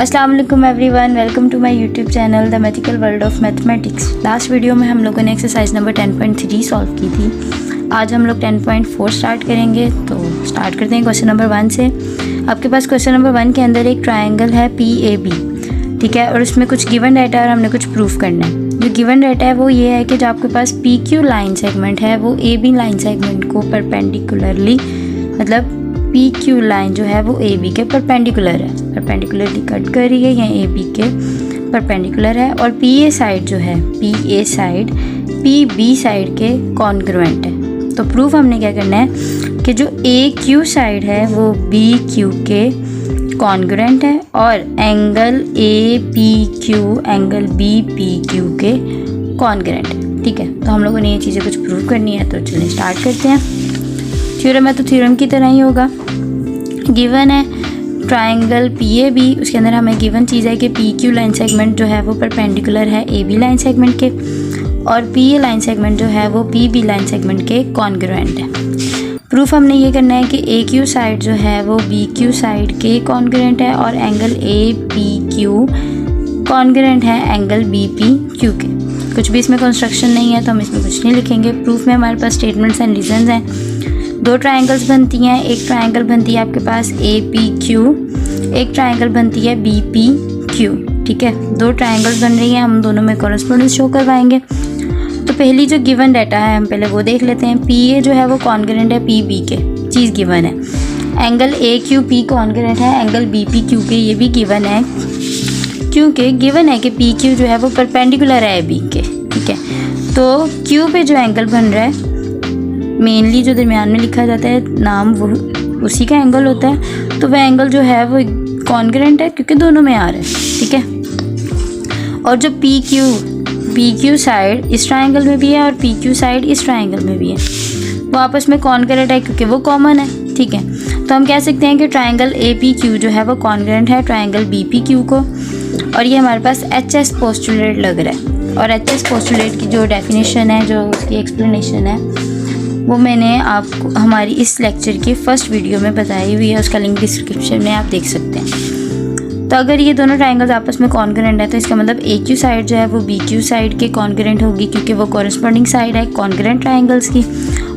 अस्सलाम वालेकुम everyone, welcome to my YouTube channel the magical world of mathematics. Last video में हम लोगों ने एक्सरसाइज नंबर 10.3 सॉल्व की थी। आज हम लोग 10.4 स्टार्ट करेंगे। तो स्टार्ट करते हैं क्वेश्चन नंबर 1 से। आपके पास क्वेश्चन नंबर 1 के अंदर एक ट्राइंगल है PAB, ठीक है, और उसमें कुछ गिवन डाटा है और हमने कुछ प्रूफ करना है। जो गिवन डाटा है वो ये है कि जो आपके पास PQ लाइन सेगमेंट है वो AB लाइन सेगमेंट को परपेंडिकुलरली, मतलब PQ लाइन जो है वो AB के परपेंडिकुलर है, परपेंडिकुलरली कट कर रही है या AB के परपेंडिकुलर है। और PA साइड जो है, PA साइड PB साइड के कॉन्ग्रुएंट है। तो प्रूफ हमने क्या करना है कि जो AQ साइड है वो BQ के कॉन्ग्रुएंट है और एंगल APQ एंगल BPQ के कॉन्ग्रुएंट है, ठीक है। तो हम लोगों ने ये चीज़ें कुछ प्रूव करनी है, तो चलिए स्टार्ट करते हैं। थ्योरम है तो थ्योरम की तरह ही होगा। गिवन है ट्राइंगल PAB, उसके अंदर हमें गिवन चीज़ है कि PQ लाइन सेगमेंट जो है वो परपेंडिकुलर है AB लाइन सेगमेंट के और PA लाइन सेगमेंट जो है वो PB लाइन सेगमेंट के कॉन्ग्रुएंट है। प्रूफ हमने ये करना है कि AQ साइड जो है वो BQ साइड के कॉन्ग्रुएंट है और एंगल APQ कॉन्ग्रुएंट है एंगल BPQ के। कुछ भी इसमें कंस्ट्रक्शन नहीं है तो हम इसमें कुछ नहीं लिखेंगे। प्रूफ में हमारे पास स्टेटमेंट्स एंड रीजंस हैं। दो ट्रायंगल्स बनती हैं, एक ट्रायंगल बनती है आपके पास APQ, एक ट्रायंगल बनती है BPQ, ठीक है। दो ट्रायंगल्स बन रही हैं, हम दोनों में कॉरेस्पॉन्डेंस शो करवाएंगे। तो पहली जो गिवन डाटा है हम पहले वो देख लेते हैं। PA जो है वो कॉन्ग्रुएंट है PB के, चीज़ गिवन है। एंगल AQP कॉन्ग्रुएंट है एंगल BPQ के, ये भी गिवन है क्योंकि गिवन है कि PQ जो है वो परपेंडिकुलर है AB के, ठीक है। तो Q पे जो एंगल बन रहा है, मेनली जो दरमियान में लिखा जाता है नाम, वो उसी का एंगल होता है। तो वह एंगल जो है वो कॉन्ग्रुएंट है क्योंकि दोनों में आ रहा है, ठीक है। और जो PQ साइड इस ट्रायंगल में भी है और PQ साइड इस ट्रायंगल में भी है, वो आपस में कॉन्ग्रुएंट है क्योंकि वो कॉमन है, ठीक है। तो हम कह सकते हैं कि ट्रायंगल APQ जो है वो कॉन्ग्रुएंट है ट्रायंगल BPQ को, और ये हमारे पास HS पोस्टुलेट लग रहा है। और HS पोस्टुलेट की जो डेफिनेशन है, जो उसकी एक्सप्लेनेशन है, वो मैंने आपको हमारी इस लेक्चर की फर्स्ट वीडियो में बताई हुई है, उसका लिंक डिस्क्रिप्शन में आप देख सकते हैं। तो अगर ये दोनों ट्रायंगल्स आपस में कॉन्ग्रुएंट है तो इसका मतलब AQ साइड जो है वो BQ साइड के कॉन्ग्रुएंट होगी क्योंकि वो कॉरेस्पॉन्डिंग साइड है कॉन्ग्रुएंट ट्रायंगल्स की।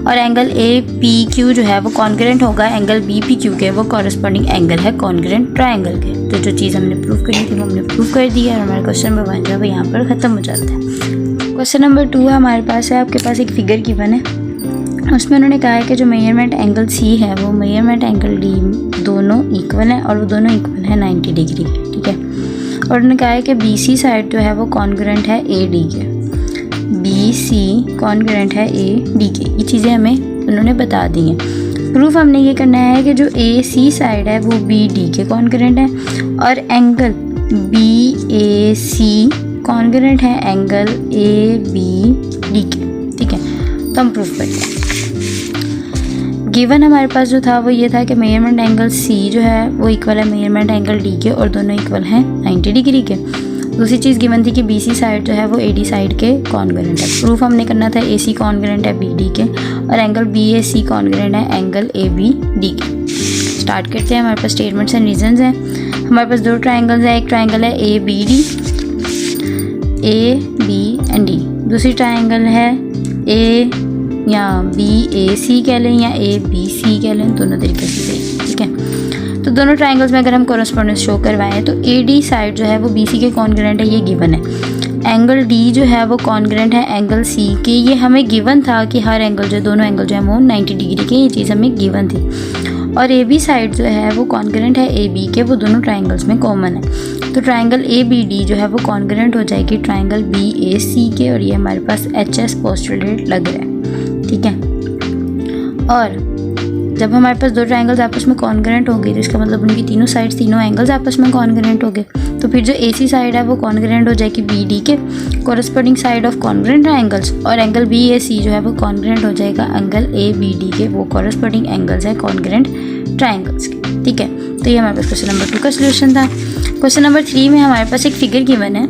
और एंगल APQ जो है वो कॉन्ग्रुएंट होगा एंगल BPQ के, वो कॉरेस्पॉन्डिंग एंगल है कॉन्ग्रुएंट ट्रायंगल के। तो जो चीज़ हमने प्रूव करनी थी वो हमने प्रूव कर दी है और हमारा क्वेश्चन नंबर 1 जो है वो यहाँ पर ख़त्म हो जाता है। क्वेश्चन नंबर 2 हमारे पास है, आपके पास एक फिगर गिवन है, उसमें उन्होंने कहा है कि जो मेजरमेंट एंगल C है वो मेजरमेंट एंगल D दोनों इक्वल है और वो दोनों इक्वल है 90 डिग्री के, ठीक है। और उन्होंने कहा है कि BC साइड जो है वो कॉन्ग्रुएंट है AD के, BC कॉन्ग्रुएंट है AD के। ये चीज़ें हमें उन्होंने बता दी हैं। प्रूफ हमने ये करना है कि जो AC साइड है वो BD के कॉन्ग्रुएंट है और एंगल BAC कॉन्ग्रुएंट है एंगल ABD के, ठीक है। तो हम प्रूफ करते हैं। गिवन हमारे पास जो था वो ये था कि मेजरमेंट एंगल C जो है वो इक्वल है मेजरमेंट एंगल D के और दोनों इक्वल हैं 90 डिग्री के। दूसरी चीज़ गिवन थी कि BC साइड जो है वो AD साइड के कॉन्ग्रुएंट है। प्रूफ हमने करना था AC कॉन्ग्रुएंट है BD के और एंगल BAC कॉन्ग्रुएंट है एंगल ABD के। स्टार्ट करते हैं। हमारे पास स्टेटमेंट्स एंड रीजंस हैं। हमारे पास दो ट्राइंगल्स हैं, एक ट्राइंगल है ABD, AB एंड D। दूसरी ट्राइंगल है A या BAC कह लें या ABC कह लें, दोनों तरीके से सही, ठीक है। तो दोनों ट्रायंगल्स में अगर हम कॉरेस्पॉन्डेंस शो करवाएं तो AD साइड जो है वो BC के कॉन्ग्रुएंट है, ये गिवन है। एंगल D जो है वो कॉन्ग्रुएंट है एंगल C के, ये हमें गिवन था कि हर एंगल जो दोनों एंगल जो है वो 90 डिग्री के, ये चीज़ हमें गिवन थी। और AB साइड जो है वो कॉन्ग्रुएंट है AB के, वो दोनों ट्रायंगल्स में कॉमन है। तो ट्रायंगल ABD जो है वो कॉन्ग्रुएंट हो जाएगी ट्रायंगल BAC के और ये हमारे पास HS पोस्टुलेट लग रहा है, ठीक है। और जब हमारे पास दो ट्रायंगल्स आपस में कॉन्ग्रुएंट हो गए तो इसका मतलब उनकी तीनों साइड्स, तीनों एंगल्स आपस में कॉन्ग्रुएंट हो गए। तो फिर जो AC साइड है वो कॉन्ग्रुएंट हो जाएगी BD के, corresponding side of congruent triangles, और एंगल BAC जो है वो कॉन्ग्रुएंट हो जाएगा एंगल ABD के, वो कॉरेस्पॉन्डिंग एंगल्स है कॉन्ग्रुएंट ट्रायंगल्स के, ठीक है। तो ये हमारे पास क्वेश्चन नंबर 2 का सोल्यूशन था। क्वेश्चन नंबर 3 में हमारे पास एक फिगर गिवन है,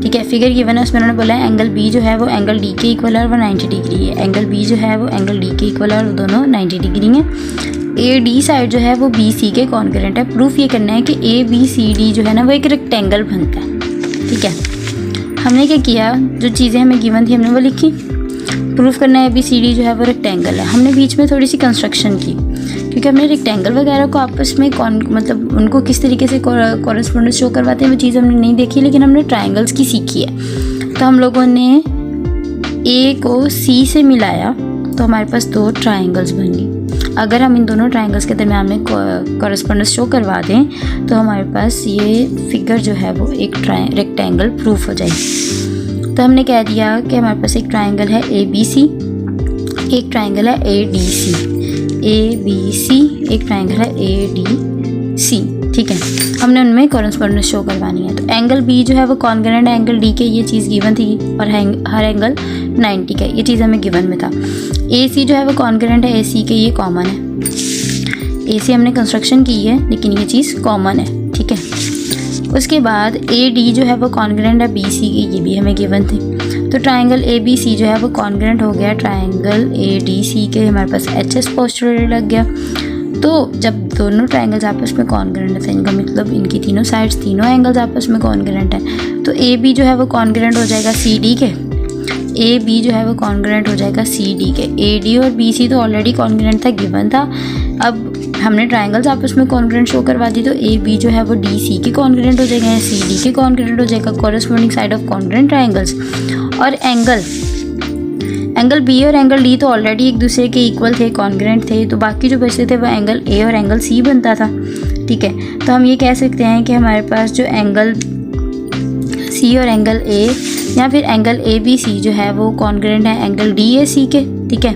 ठीक है। फिगर गिवन है, उसमें उन्होंने बोला है एंगल B जो है वो एंगल D के इक्वल है और वो 90 डिग्री है। एंगल B जो है वो एंगल D के इक्वल है और वो दोनों 90 डिग्री हैं। ए डी साइड जो है वो बी सी के कॉन्ग्रेंट है। प्रूफ ये करना है कि ए बी सी डी जो है ना वो एक रेक्टेंगल बनता है। ठीक है, हमने क्या किया, जो चीज़ें हमें गिवन थी हमने वो लिखी। प्रूफ करना है ए बी सी डी जो है वो रेक्टेंगल है। हमने बीच में थोड़ी सी कंस्ट्रक्शन की, क्योंकि हमने रेक्टेंगल वगैरह को आपस में मतलब उनको किस तरीके से कॉरेस्पॉन्डेंस शो करवाते हैं वो चीज़ हमने नहीं देखी, लेकिन हमने ट्राइंगल्स की सीखी है। तो हम लोगों ने ए को सी से मिलाया तो हमारे पास 2 ट्राइंगल्स बन गई। अगर हम इन दोनों ट्राइंगल्स के दरमियान में कॉरेस्पॉन्डेंस शो करवा दें तो हमारे पास ये फिगर जो है वो एक रेक्टेंगल प्रूफ हो जाएगी। तो हमने कह दिया कि हमारे पास एक ट्राइंगल है ए बी सी, एक ट्राइंगल है A D C, A B C, एक ट्राइंगल है ए डी सी। ठीक है, हमने उनमें कॉरेस्पॉन्डेंस शो करवानी है। तो एंगल बी जो है वो कॉन्ग्रेंट है एंगल डी के, ये चीज़ गिवन थी, और हर एंगल 90 का, ये चीज़ हमें गिवन में था। ए सी जो है वो कॉन्ग्रेंट है ए सी के, ये कॉमन है। ए सी हमने कंस्ट्रक्शन की है लेकिन ये चीज़ कॉमन है। ठीक है, उसके बाद ए डी जो है वो कॉन्ग्रेंट है बी सी के, ये भी हमें गिवन थी। तो ट्राइंगल ए बी सी जो है वो कॉन्ग्रेंट हो गया ट्राइंगल ए डी सी के, हमारे पास एच एस पोस्टुलेट लग गया। तो जब दोनों ट्राइंगल्स आपस में कॉन्ग्रेंट है, इनका मतलब इनकी तीनों साइड्स, तीनों एंगल्स आपस में कॉन्ग्रेंट हैं, तो ए बी जो है वो कॉन्ग्रेंट हो जाएगा सी डी के, ए बी जो है वो कॉन्ग्रेंट हो जाएगा सी डी के। ए डी और बी सी तो ऑलरेडी कॉन्ग्रेंट था, गिवन था। अब हमने ट्राइंगल्स आपस में कॉन्ग्रेंट शो करवा दी, तो ए बी जो है वो डी सी के कॉन्ग्रेंट हो जाएगा, सी डी के कॉन्ग्रेंट हो जाएगा, corresponding side of congruent triangles. और एंगल बी और एंगल डी तो ऑलरेडी एक दूसरे के इक्वल थे, कॉन्ग्रेंट थे, तो बाकी जो बचते थे वो एंगल ए और एंगल सी बनता था। ठीक है, तो हम ये कह सकते हैं कि हमारे पास जो एंगल सी और एंगल ए या फिर एंगल ए बी सी जो है वो कॉन्ग्रेंट है एंगल डी ए सी के। ठीक है,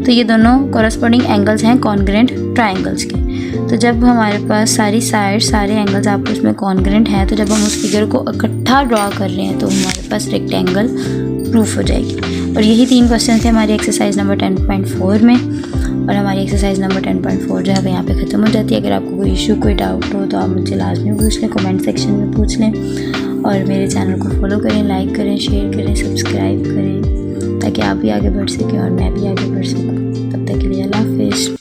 तो ये दोनों कॉरेस्पॉन्डिंग एंगल्स हैं कॉन्ग्रेंट ट्राइंगल्स के। तो जब हमारे पास सारी साइड सारे एंगल्स आपस में कॉन्ग्रेंट हैं, तो जब हम उस फिगर को इकट्ठा ड्रॉ कर रहे हैं तो हमारे पास रेक्टेंगल प्रूफ हो जाएगी। और यही 3 क्वेश्चन थे हमारी एक्सरसाइज नंबर 10.4 में, और हमारी एक्सरसाइज नंबर 10.4 जो है वो यहाँ पे ख़त्म हो जाती है। अगर आपको कोई इशू कोई डाउट हो तो आप मुझसे लाजमी पूछ लें, कमेंट सेक्शन में पूछ लें, और मेरे चैनल को फॉलो करें, लाइक करें, शेयर करें, सब्सक्राइब करें, ताकि आप भी आगे बढ़ सकें और मैं भी आगे बढ़ सकूँ। तब तक के लिए अल्लाह हाफिज़।